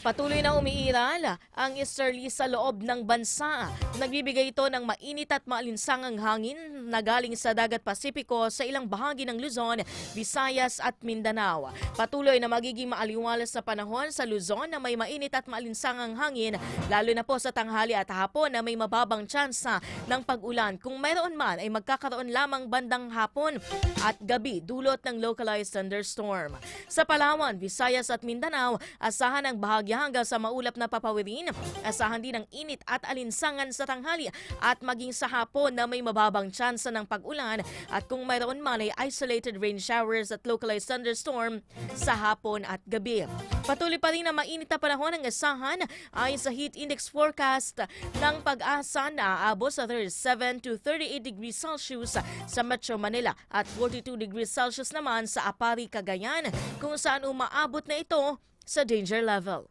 Patuloy na umiiral ang easterly sa loob ng bansa. Nagbibigay ito ng mainit at maalinsangang hangin na galing sa dagat Pasipiko sa ilang bahagi ng Luzon, Visayas at Mindanao. Patuloy na magiging maaliwalas na panahon sa Luzon na may mainit at maalinsangang hangin, lalo na po sa tanghali at hapon na may mababang tsansa ng pag-ulan. Kung mayroon man ay magkakaroon lamang bandang hapon at gabi dulot ng localized thunderstorm. Sa Palawan, Visayas at Mindanao, asahan ang bahagi hanggang sa maulap na papawirin. Asahan din ang init at alinsangan sa tanghali at maging sa hapon na may mababang tsansa ng pag-ulan at kung mayroon man ay isolated rain showers at localized thunderstorm sa hapon at gabi. Patuloy pa rin na mainit na panahon ang asahan ayon sa heat index forecast ng Pag-asa na aabot sa 37 to 38 degrees Celsius sa Metro Manila at 42 degrees Celsius naman sa Apari, Cagayan kung saan umaabot na ito sa danger level.